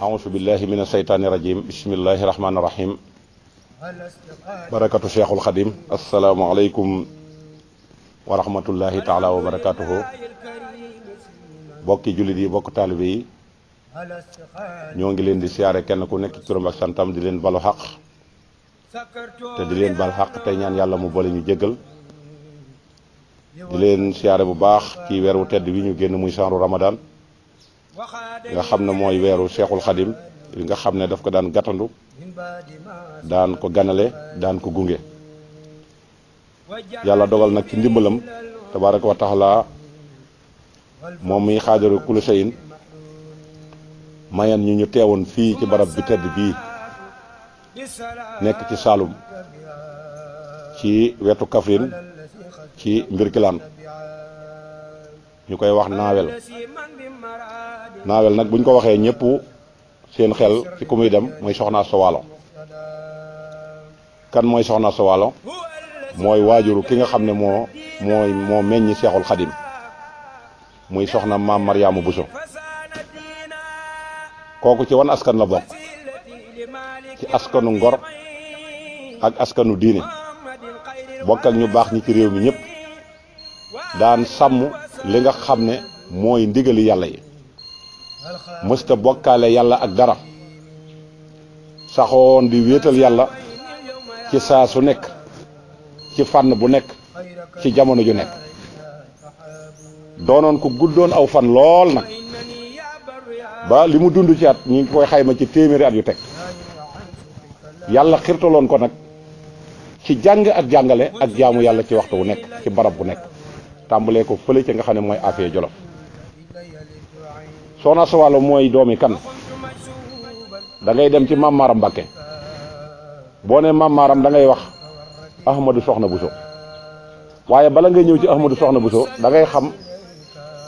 auzu billahi mina seytaani rajim bismillahi rahmaani rahim barakatu cheikhul xadim asalaamualeykum wa rahmatullahi taala wa barakatuhu bokki jullit yi bokk taalibe yi ñoo ngi leen di siyaare kenn ku nekk turam ak santam di leen balu xaq te di leen bal xaq tey ñaan yàlla mu boole ñu jéggal di leen siyaare bu baax ci weeru tedd wi ñu génn muy shahru ramadan nga xam ne mooy weeru cheikhul xadim li nga xam ne daf ko daan gàttandu daan ko ganale daan ko gunge yàlla dogal nag ci ndimbalam tabaraka wa taala moom muy xaadiru kulli shay'in mayan ñu teewoon fii ci barab bi tedd bii nekk ci Saalum ci wetu Kaffrine ci Mbirkilaan ñu koy wax naawel nag buñ ko waxee ñëpp seen xel ci ku muy dem mooy Soxna Asta Walo kan mooy Soxna Asta Walo mooy waajuru ki nga xam ne moo meññi Seexul Xadim muy soxna maam Mariama Bousso kooku ci wan askan la bokk ci askanu ngor ak askanu diine bokk ak ñu baax ñi ci réew mi ñëpp daan sàmm li nga xam ne mooy ndigali yàlla yi mësta bokkaale yàlla ak dara saxoon di wéetal yàlla ci saa su nekk ci fànn bu nekk ci jamono ju nekk doonoon ko guddoon aw fan lool nag ba li mu dund ci at ñu ngi koy xayma ci téeméeri at yu teg yàlla xirtaloon ko nag ci jàng ak jàngale ak jaamu yàlla ci waxtu wu nekk ci barab bu nekk tàmbalee ko fële ci nga xam ne mooy Afee Jolof Soxna Asta Walo mooy doomi kan da ngay dem ci Maam Maaram Mbàkke boo ne Maam Maaram da ngay wax Ahmadou Soxna Bousso waaye bala ngay ñëw ci Ahmadou Soxna Bousso da ngay xam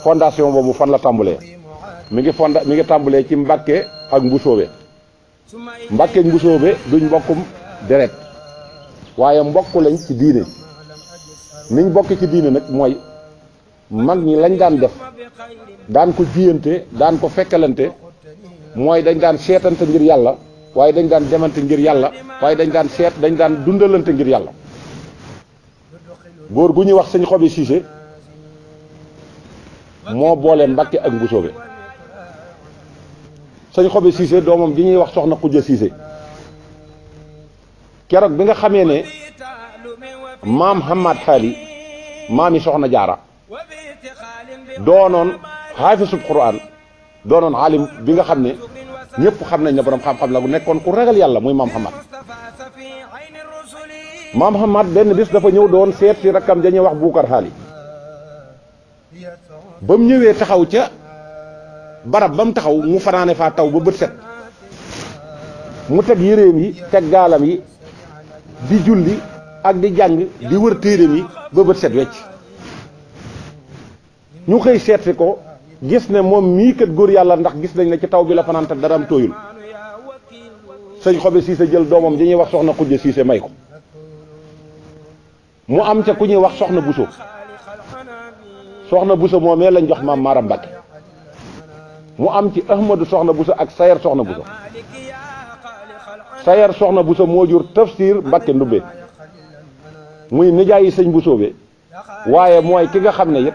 fondation boobu fan la tàmbalee mi ngi tàmbalee ci Mbàkke ak Mbusoobe Mbàkke ak Mbusoobe duñ mbokkum deret waaye mbokk lañ ci diine niñ bokk ci diine nag mooy mag ñi lañ daan def daan ko jiyante daan ko fekkalante mooy dañ daan seetante ngir yàlla waaye dañ daan demante ngir yàlla waaye dañ daan dundalante ngir yàlla góor gu ñuy wax sëñ Xobi Siise moo boole Mbàkke ak Mbusoobe sëñ Xobi Siise doomam ji ñuy wax soxna Xujja Siise keroog bi nga xamee ne maam Hamad Xaali maami soxna Jaara doonoon xaafisub Quraan doonoon aalim bi nga xam ne ñëpp xam nañ ne borom xam-xam la bu nekkoon ku ragal yàlla muy maam Hamad benn bis dafa ñëw doon seet si rakkam dañuy wax Buukar Xaali ba mu ñëwee taxaw ca barab ba mu taxaw mu fanaane faa taw ba bët set mu teg yéreem yi teg gaalam yi di julli ak di jàng di wër téeréem yi ba bët set wecc ñu xëy seetsi ko gis ne moom mii kat góor yàlla ndax gis nañ ne ci taw bi la fanaan te dara am tooyul sëñ Xobe Siise jël doomam di ñuy wax soxna Xujja Siise may ko mu am ca ku ñuy wax soxna Bousso moomee lañ jox maam Maaram Mbàkke mu am ci Ahmadou Soxna Bousso ak Sayer Soxna Bousso moo jur Tafsir Mbàkke Ndumbe muy nijaayi sëñ Bousso be waaye mooy ki nga xam ne it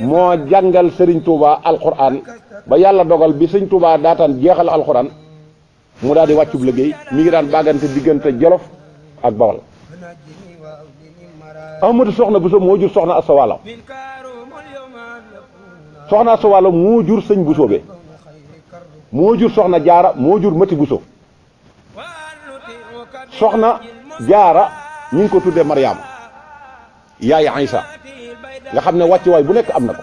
moo jàngal sëriñ Touba alxuraan ba yàlla dogal bi sëñ Touba daataan jeexal alxuraan mu daal di wàccub liggéey mi ngi daan bàggante diggante Jolof ak Bawol Ahmadou Soxna Bousso moo jur Soxna Asta Walo Soxna Asta Walo moo jur sëñ Bousso be moo jur Soxna Jaara moo jur Mati Bousso Soxna Jaara ñu ngi ko tuddee Mariama yaay Aysa nga xam ne wàcc waay bu nekk am na ko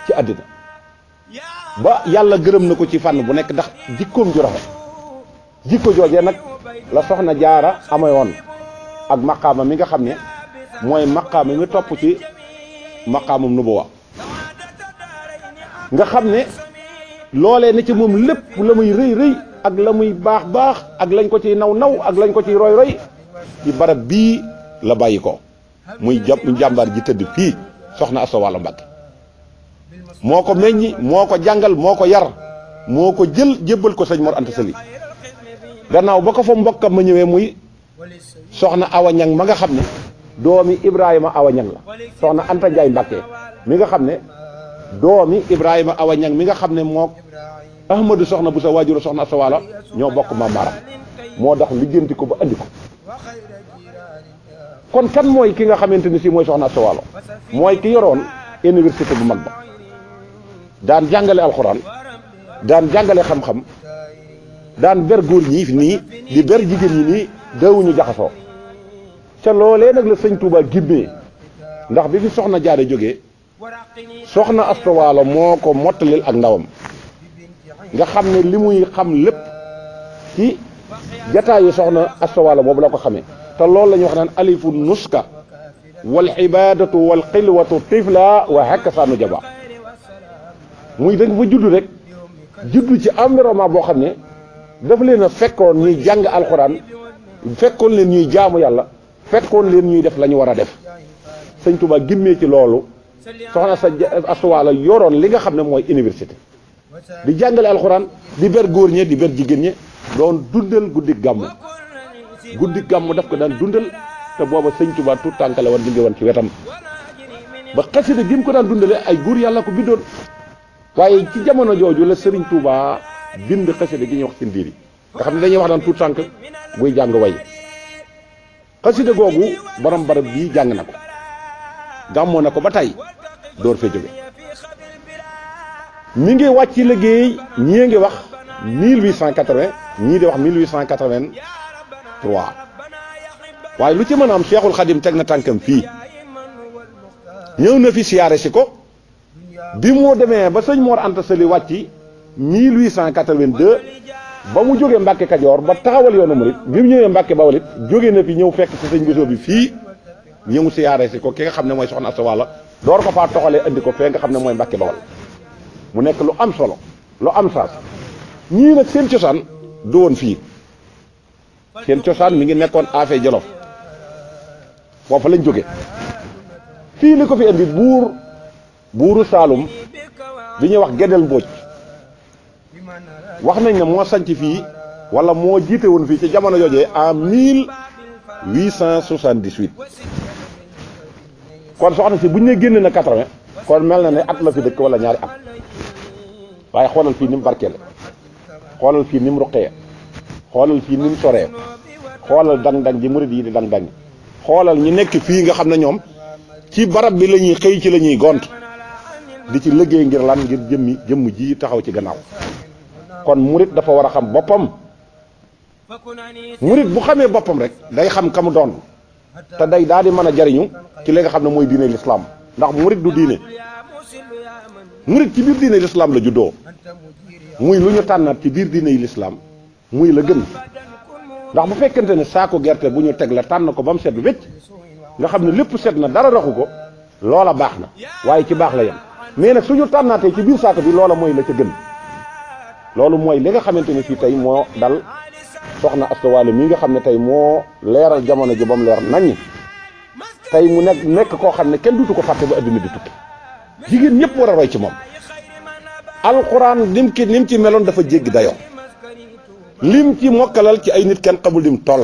ci àddina ba yàlla gërëm na ko ci fànn bu nekk ndax jikkoom ju rafet jikko joojee nag la Soxna Jaara amee woon ak maqaama mi nga xam ne mooy maqaama mi topp ci maqaamum nubuwa nga xam ne loolee ne ci moom lépp la muy rëy ak la muy baax ak lañ ko ciy naw ak lañ ko ciy roy ci barab bii la bàyyi ko muy jàmbaar ji tëdd fii Soxna Asta Walo Mbàkke moo ko meññi moo ko jàngal moo ko yar moo ko jël jébbal ko sëñ Mor Anta Sali gannaaw ba ko fa mbokkam ma ñëwee muy soxna Awa Ñang ma nga xam ne doomi Ibrahima Awa Ñang la soxna Anta Njaay Mbàkke mi nga xam ne doomi Ibrahima Awa Ñang mi nga xam ne mook Ahmadou soxna bu sa waajuru soxna Asta Walo ñoo bokk Maam Maaram moo dox lijjanti ko ba andi ko kon kan mooy ki nga xamante ni si mooy soxna Asta Walo mooy ki yoroon université bu mag ba daan jàngale alxuraan daan jàngale xam-xam daan ber góor ñi nii di ber jigéen ñi nii dawuñu jaxasoo ca loolee nag la sëñ Touba gibbee ndax bi fi soxna Jaara jógee soxna Asta Walo moo ko mottalil ak ndawam nga xam ne li muy xam lépp ci jataayu soxna Asta Walo boobu la ko xamee te loolu la ñuy wax naan alifu nuska wal ibadatu wal xilwatu tifla wa hakka saanu jaba muy da nga fa judd rek judd ci environnement boo xam ne dafa leen a fekkoon ñuy jàng alxuraan fekkoon leen ñuy jaamu yàlla fekkoon leen ñuy def la ñu war a def sëñ Touba gimmee ci loolu soxna Asta Walo yoroon li nga xam ne mooy université di jàngale alxuraan di ber góor ñe di ber jigéen ñe doon dundal guddi gàmmu daf ko daan dundal te booba sëñ Touba tout tànk la war di woon ci wetam ba xasida gi mu ko daan dundale ay góor yàlla ko bindoon waaye ci jamono jooju la Sëriñ Touba bind xasida gi ñuy wax seen biir yi nga xam ne dañuy wax daan tout tànk buy jàng way xasida googu borom barab bii jàng na ko gàmmoo na ko ba tey door fee jóge mi ngi wàcc liggéey ñii ngi wax 1880 ñii di wax 1883 waaye lu ci mën a am Cheikhul Khadim teg na tànkam fii ñëw na fi siyaare si ko bi moo demee ba sëñ Mor Anta Sali wàcc 1882 ba mu jógee Mbàkke Kajoor ba taxawal yoonu murit bi mu ñëwee Mbàkke Bawol it jóge na fi ñëw fekk ci sëñ Bousso bi fii ñëw siyaare si ko ki nga xam ne mooy soxna Asta Walo door ko faa toxalee andi ko fee nga xam ne mooy Mbàkke Bawol mu nekk lu am solo lu am saas ñii nag seen cosaan du woon fii seen cosaan mi ngi nekkoon Afee Jolof foofa lañ jóge fii li ko fi andi buuru Saalum bi ñuy wax Gédel Mbóoj wax nañ ne moo sanc fii wala moo jiite woon fii ci jamono joojee en 1878 kon soxna si bu ñu nee génn na 80 kon mel na ne at la fi dëkk wala ñaari at waaye xoolal fii ni mu barkeele xoolal fii ni mu ruqee xoolal fii ni mu soree xoolal dang-dang ji murid yi di dang-dang xoolal ñu nekk fii nga xam ne ñoom ci barab bi la ñuy xëy ci la ñuy gont di ci liggéey ngir lan ngir jëmm ji taxaw ci gannaaw kon murid dafa war a xam boppam murid bu xamee boppam rek day xam ka mu doon te day daal di mën a jariñu ci li nga xam ne mooy diine l'islam ndax murid du diine murid ci biir diine l'islam la juddoo muy lu ñu tànnaat ci biir diine yi l'islam muy la gën ndax bu fekkente ne saako gerte bu ñu teg la tànn ko ba mu set wecc nga xam ne lépp set na dara raxu ko loola baax na waaye ci baax la yem mais nag suñu tànnaatee ci biir saako bi loola mooy la ca gën loolu mooy li nga xamante ne fii tey moo dal soxna Asta Walo mii nga xam ne tey moo leeral jamono ji ba mu leer naññ tey mu nekk koo xam ne kenn dutu ko fàtte ba adduna di tukki jigéen ñëpp war a roy ci moom alxuraan lim ci meloon dafa jéggi dayoo lim ci mokkalal ci ay nit kenn xamul lim toll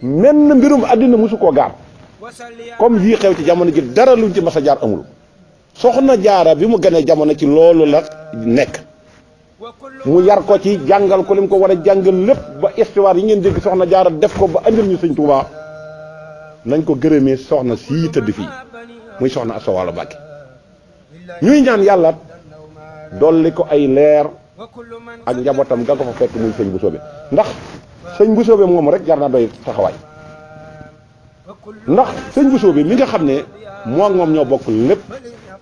menn mbirum àddina mosu koo gaar comme yii xew ci jamono ji dara luñ ci mas a jaar amul soxna Jaara bi mu gënee jamono ci loolu la nekk mu yar ko ci jàngal ko lim ko war a jàngal lépp ba histoire yi ngeen dégg soxna Jaara def ko ba andil ñu sëñ Tuubaa nañ ko gërëmee soxna sii tëdd fii muy soxna Asta Walo Mbàkke ñuy ñaan yàlla dolli ko ay leer ak njabootam ga ko fa fekk muy sëñ Bousso bi ndax sëñ Bousso bi moom rek jar na doy taxawaay ndax sëñ Bousso bi mi nga xam ne moo ak moom ñoo bokk lépp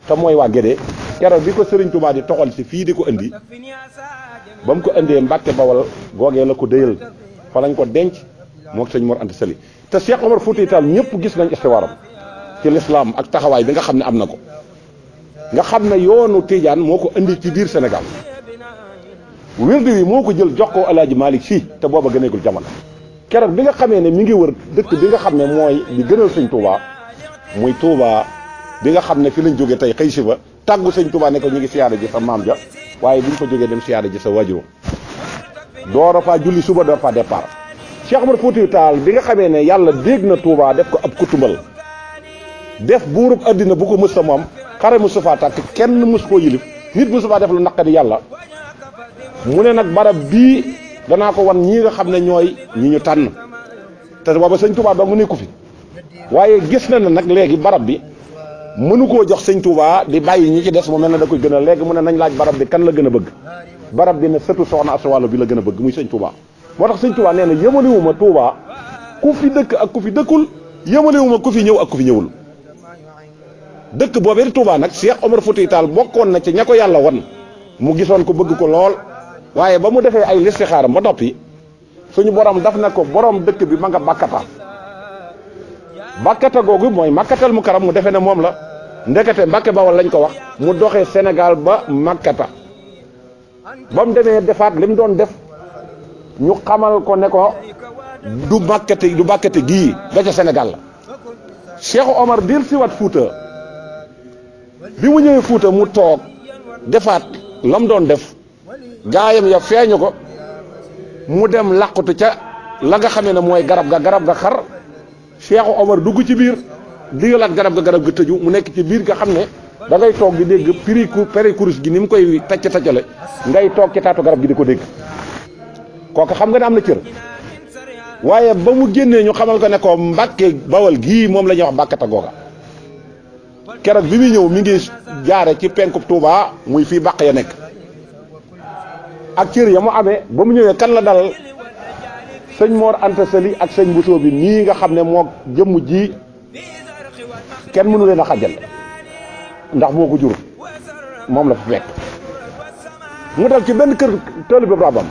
te mooy waa Gédé keroog bi ko Sëriñ Tuubaa di toxal si fii di ko indi ba mu ko indee Mbàkke Bawal googee la ko déyal fa lañ ko denc mook sëñ Mor Anta Sali te Cheikh Omar Fouti Tall ñëpp gis nañ istiwaaram ci lislaam ak taxawaay bi nga xam ne am na ko nga xam ne yoonu Tiijaan moo ko indi ci biir Sénégal wirdu wi moo ko jël jox ko Alaaji Malick Sy te booba gëneegul jamono keroog bi nga xamee ne mi ngi wër dëkk bi nga xam ne mooy li gënal sëñ Touba muy Touba bi nga xam ne fi lañ jógee tey xëy si ba tàggu sëñ Touba ne ko ñu ngi siyaare ji sa maam ja waaye bu ñu fa jógee dem siyaare ji sa waajur door a faa julli suba door faa départ. Cheikh Omar Foutiyou Tall bi nga xamee ne yàlla dégg na Touba def ko ab kutumbal def buurub addina bu ko mës a moom xare mësu faa tàkk kenn mës koo yilif nit mësu faa def lu naqadi yàlla mu ne nag barab bii danaa ko wan ñii nga xam ne ñooy ñi ñu tànn te booba sëñ Touba dong mu nekku fi waaye gis na ne nag léegi barab bi mënu koo jox sëñ Touba di bàyyi ñi ci des mu mel ne da koy gën a léegi mu ne nañ laaj barab bi kan la gën a bëgg barab bi ne sëtu soxna Asta Walo bi la gën a bëgg muy sëñ Touba. moo tax sëñ Touba nee na yëmaliwuma Touba ku fi dëkk ak ku fi dëkkul yëmaliwuma ku fi ñëw ak ku fi ñëwul dëkk boobee Touba nag Cheikh Omar Foutiyou Tall bokkoon na ci ña ko yàlla wan mu gisoon ko bëgg ko lool waaye ba mu defee ay listixaaram ba noppi suñu borom daf na ko borom dëkk bi ma nga bàkkata googu mooy Makkatal Mukarram mu defee ne moom la ndekete Mbàkke Bawol lañ ko wax mu doxee Sénégal ba Makkata ba mu demee defaat li mu doon def ñu xamal ko ne ko du Mbàkkate gii ba ca Sénégal la Cheikh Omar dir siwaat Fuuta bi mu ñëwee Fuuta mu toog defaat la mu doon def gaayam ya feeñu ko mu dem làqutu ca la nga xamee ne mooy garab ga xar Cheikh Omar dugg ci biir digalaat garab ga tëju mu nekk ci biir nga xam ne da ngay toog di dégg péricurus gi ni mu koy taccale ngay toog ci taatu garab gi di ko dégg kooku xam nga ne am na cër waaye ba mu génnee ñu xamal ko ne ko Mbàkke Bawol gii moom la ñuy wax Mbàkkata googa keroog bi muy ñëw mi ngi jaare ci penkub Touba muy fii bàq ya nekk ak cër ya mu amee ba mu ñëwee kan la dalal sëñ Mor Anta Sali ak sëñ Bousso bi nii nga xam ne moo jëmm ji kenn mënu leen a xajal ndax moo ko jur moom la fa fekk mu dal ci benn kër taalibe rabam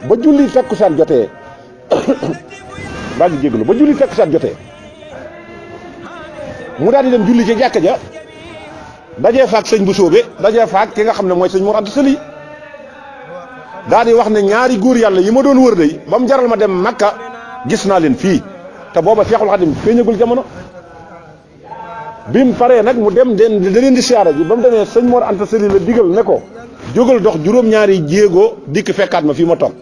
ba julli takkusaan jotee baa ngi jéglu ba julli takkusaan jotee mu daal di dem julli ci jàkka ja dajee faak sëñ Bousso bi dajee faak ki nga xam ne mooy sëñ Mor Anta Sali daal di wax ne ñaari góor yàlla yi ma doon wër day ba mu jaral ma dem Makka gis naa leen fii te booba Seexul Xadim feeñagul jamono bi mu paree nag mu dem da leen di siyaara ji ba mu demee sëñ Mor Anta Sali la digal ne ko jógal dox juróom-ñaari jéego dikk fekkaat ma fii ma toog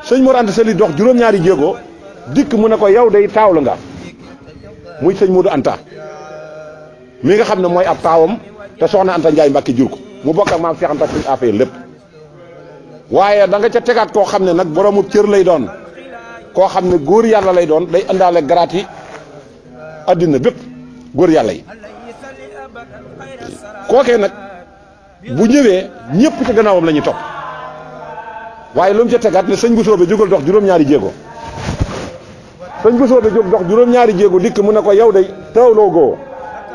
sëñ Mor Anta Sali dox juróom-ñaari jéego dikk mu ne ko yow day taaw la nga muy sëñ Modou Anta mi nga xam ne mooy ab taawam te soxna Anta Ndiaye Mbàkke jur ko mu bokk ak maam Cheikh Anta suñu affaire lépp waaye da nga ca tegaat koo xam ne nag boroomu cër lay doon koo xam ne góor yàlla lay doon day indaale garaat yi addina bépp góor yàlla yi kookee nag bu ñëwee ñëpp ca gannaawam la ñuy topp waaye lu mu ca tegaat ne sëñ Bousso bi jógal dox juróom-ñaari jéego sëñ Bousso bi jóg dox juróom-ñaari jéego dikk mu ne ko yow day taawloo goo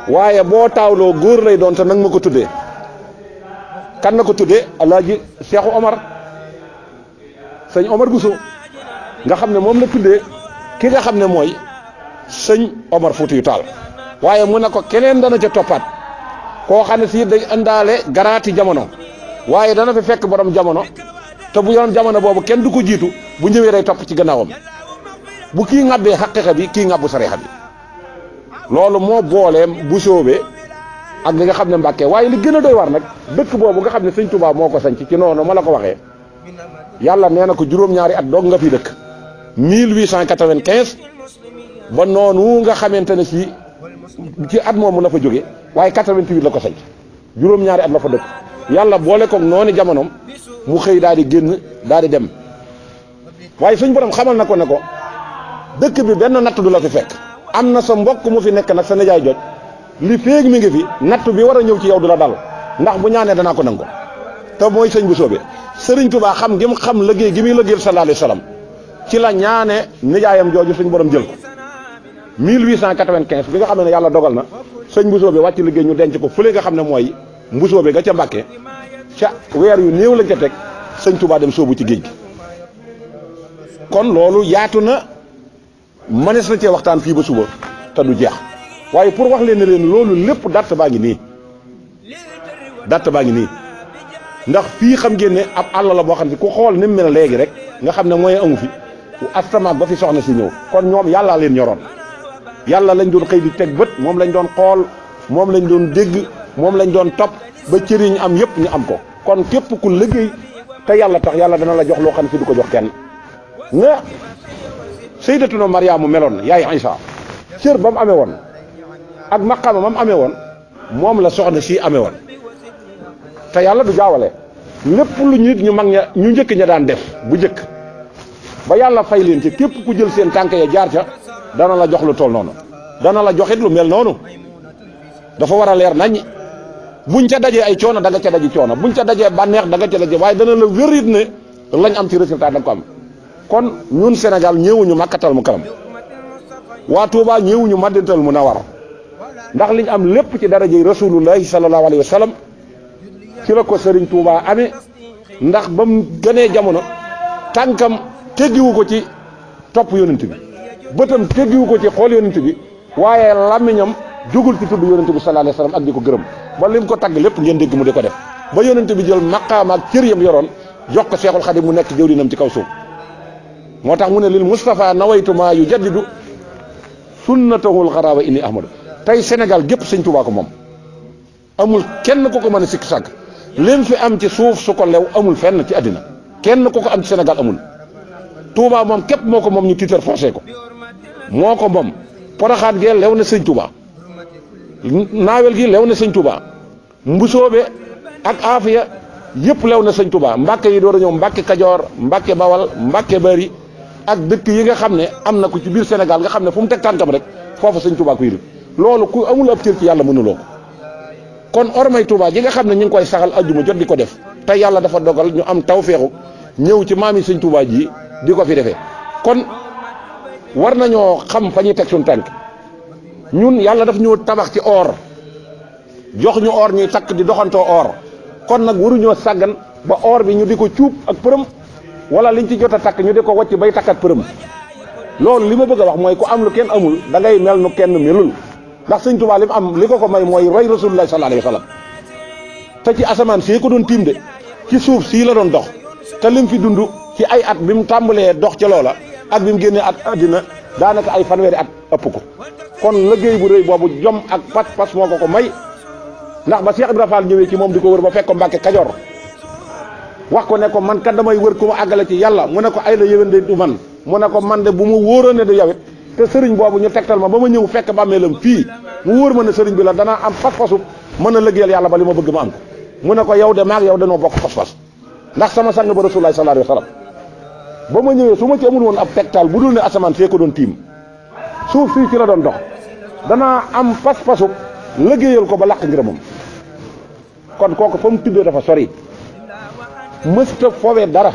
waaye boo taawloo góor lay doon te nag ma ko tuddee kan na ko tuddee alaaji Cheikhu Omar sëñ Omar Bousso nga xam ne moom la tuddee ki nga xam ne mooy sëñ Omar Foutiyou Tall waaye mu ne ko keneen dana ca toppaat koo xam ne si day indaale garaati jamono waaye dana fi fekk borom jamono te bu yoon jamono boobu kenn du ko jiitu bu ñëwee day topp ci gannaawam bu kii ŋàbbee xaqiqa bi kii ŋàbbu sareexa bi loolu moo booleem bu soobee ak li nga xam ne Mbàkke waaye li gën a doy war nag dëkk boobu nga xam ne sëñ Touba moo ko sanc ci noonu ma la ko waxee yàlla nee na ko juróom-ñaari at doog nga fi dëkk 1895 ba noonu nga xamante ne ci at moomu la fa jóge waaye 88 la ko sanc juróom-ñaari at la fa dëkk yàlla boole koog noonu jamonoom mu xëy daal di génn daal di dem waaye suñ borom xamal na ko ne ko dëkk bi benn natt du la fi fekk am na sa mbokk mu fi nekk nag sa nijaay joj li féeg mi ngi fi natt bi war a ñëw ci yow du la dal ndax bu ñaanee danaa ko nangu te mooy sëñ Bousso bi sëriñ Touba xam gi mu xam liggéey gi muy liggéeyal sallallahu alayhi wasallam ci la ñaane nijaayam jooju suñ borom jël ko 1895 bi nga xam ne yàlla dogal na sëñ Bousso bi wàcc liggéey ñu denc ko fële nga xam ne mooy Bousso bi ga ca Mbàkke ca weer yu néew lañ ca teg sëñ Touba dem soobu ci géej gi kon loolu yaatu na mënees na cee waxtaan fii ba suba te du jeex waaye pour wax leen ne leen loolu lépp date baa ngi nii ndax fii xam ngeen ne ab àll la boo xam ne ku xool ni mu mel léegi rek nga xam ne mooy amu fi astamaak ba fi soxna si ñëw kon ñoom yàllaa leen ñoroon yàlla lañ doon xëy di teg bët moom lañ doon xool moom lañ doon dégg moom lañ doon topp ba cër yi ñu am yëpp ñu am ko kon képp ku liggéey te yàlla tax yàlla dana la jox loo xam ne si du ko jox kenn nga sayyidatuna Maryaama meloon yaay Isa cër ba mu amee woon ak maqaama ma mu amee woon moom la soxna si amee woon te yàlla du jaawale lépp lu nit ñu mag ña ñu njëkk ña daan def bu njëkk ba yàlla fay leen ci képp ku jël seen tànk ya jaar ca dana la jox lu toll noonu dana la joxit lu mel noonu dafa war a leer nañ buñ ca dajee ay coono da nga ca daji coono buñ ca dajee bànneex da nga ca daje waaye dana la wérit ne lañ am ci résultat da nga ko am kon ñun Sénégal ñëwuñu Makkatal Mukarram waa Touba ñëwuñu Madinatul Munawwara ndax liñ am lépp ci darajey rasulullahi sallallahu alayhi wa sallam ci la ko Serigne Touba amee ndax ba mu gënee jamono tànkam teggiwu ko ci topp yonent bi bëtam teggiwu ko ci xool yonent bi waaye làmmiñam jugul ci tudd yonent bi sallallahu alayhi wa sallam ak di ko gërëm ba lim ko tagg lépp ngeen dégg mu di ko def ba yonent bi jël maqaam ak cër yam yoroon jox ko Seexul Xadim mu nekk jëwrinam ci kaw suuf moo tax mu ne lil Mustafa nawaytu maa yu jaddidu sunnatahul xaraaba inni ahmadu tey Sénégal gépp sëñ Touba ko moom amul kenn ku ko mën a sikk sàkk lim fi am ci suuf su ko lew amul fenn ci àddina kenn ku ko am ci Sénégal amul Touba moom képp moo ko moom ñu titre foncé ko moo ko moom Poroxaan gee lew na sëñ Touba naawel gi lew na sëñ Touba mbusoobe ak aafiya yëpp lew na sëñ Touba Mbàkke yi door a ñëw Mbàkke Kajoor Mbàkke Bawal Mbàkke Bari ak dëkk yi nga xam ne am na ko ci biir Sénégal nga xam ne fu mu teg tànkam rek foofu sëñ Touba kuy rib loolu ku amul ab cër ci yàlla mënuloo ko kon ormay Touba ji nga xam ne ñu ngi koy saxal ajjuma jot di ko def te yàlla dafa dogal ñu am tawfeexu ñëw ci maami sëñ Touba ji di ko fi defee kon war nañoo xam fa ñuy teg suñu tànk ñun yàlla daf ñoo tabax ci or jox ñu or ñuy takk di doxantoo or kon nag waruñoo sàggan ba or bi ñu di ko cuub ak përëm wala liñ ci jot a takk ñu di ko wàcc bay takkat përëm loolu li ma bëgg a wax mooy ku am lu kenn amul da ngay mel nu kenn melul ndax sëñ Touba li mu am li ko may mooy roy rasulullah sallallahu alayhi wa sallam te ci asamaan si ko doon tiim de ci suuf sii la doon dox te lim fi dund ci ay at bi mu tàmbalee dox ca loola ak bi mu génnee at àddina daanaka ay fanweeri at ëpp ko kon liggéey bu rëy boobu jom ak pas moo ko may ndax ba Cheikh Ibra Fall ñëwee ci moom di ko wër ba fekk ko Mbàkke Kajoor wax ko ne ko man kat damay wër ku ma àggale ci yàlla mu ne ko ay la yéwén de du man mu ne ko man de bu ma wóoroon ne du yawit te sëriñ boobu ñu tegtal ma ba ma ñëw fekk bàmmeelam fii mu wóor ma ne sëriñ bi la danaa am pas-pasu mën a liggéeyal yàlla ba li ma bëgg ma am ko mu ne ko yow de maag yow danoo bokk pas-pas ndax sama sang ba Rasulullah sallallahu alayhi wa sallam ba ma ñëwee su ma ci amul woon ab tegtal bu dul ne asamaan fee ko doon tiim suuf fii ci la doon dox danaa am pas-pasu liggéeyal ko ba làq ngërëmam kon kooku fa mu tuddee dafa sori mësta fowee dara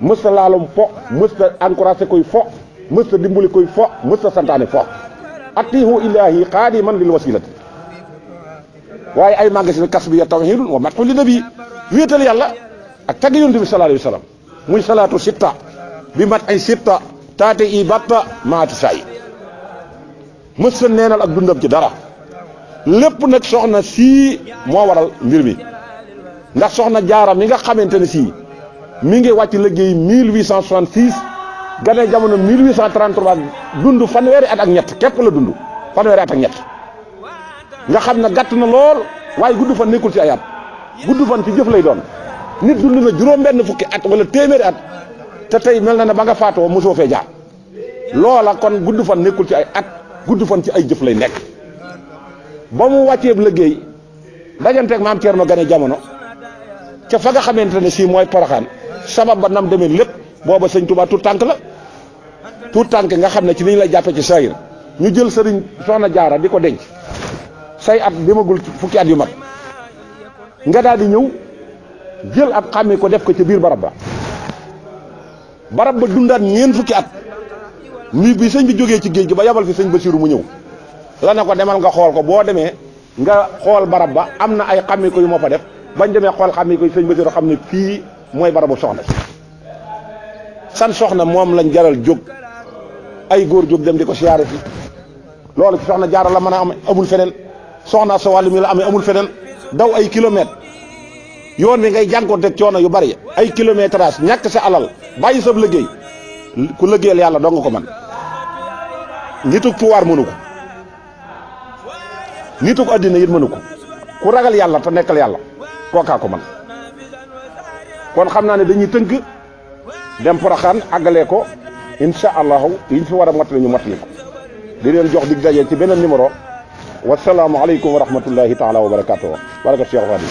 mësta laalum fo mësta encouragé koy fo mësta dimbali koy fo mësta santaane fo atihu ilahi xaadiman lil wasilati waaye ay magasin kas bi ya tawhidun wa matxu li nabi wéetal yàlla ak tagg yonent bi sallallahu alayhi wa sallam muy salaatu sitta bi mat ay sitta taate i batta maati sayi mësta neenal ak dundam ci dara lépp nag soxna sii moo waral mbir mi ndax soxna Jaara mi nga xamante ne sii mi ngi wàcc liggéey 1866 gane jamono 1833 dund fanweeri at ak ñett képp la dund fanweeri at ak ñett nga xam ne gàtt na lool waaye gudd fan nekkul ci ay at gudd fan ci jëf lay doon nit dund na juróom-benn fukki at wala téeméeri at te tey mel na ne ba nga faatoo mosoo fee jaar loola kon gudd fan nekkul ci ay at gudd fan ci ay jëf lay nekk ba mu wàcceeb liggéey dajanteeg maam Thierno gane jamono ca fa nga xamante ne sii mooy Poroxaan sabab ba nam demee lépp booba sëñ Touba tout tànk la tout tànk nga xam ne ci li ñu lay jàppe ci sayir ñu jël sëriñ soxna Jaara di ko denc say at demagul fukki at yu mag nga daal di ñëw jël ab xàmmi ko def ko ci biir barab ba dundaat ñeent fukki at mi bi sëñ bi jógee ci géej gi ba yabal fi sëñ Basiru mu ñëw la ne ko demal nga xool ko boo demee nga xool barab ba am na ay xàmmi ko yu moo fa def bañ demee xool xàmmi ko sëñ Basiru xam ne fii mooy barabu soxna si san soxna moom lañ jaral jóg ay góor jóg dem di ko siyaare si loolu ci soxna Jaara la mën a am amul feneen soxna sa wàllu mi la amee amul feneen daw ay kilomètres yoon wi ngay jànkoonteeg coono yu bari ay kilométrage ñàkk sa alal bàyyi sab liggéey ku liggéeyal yàlla doo nga ko man nitug tuwaar mënu ko nitug addina it mënu ko ku ragal yàlla te nekkal yàlla kookaa ko man kon xam naa ne dañuy tënk dem Porokhane àggalee ko incha allahu liñ fi war a mottali ñu mottali ko di leen jox dig daje ci beneen numéro wasalaamu aleykum wa rahmatullahi taala wa barakatuh baraka Cheikh Fadi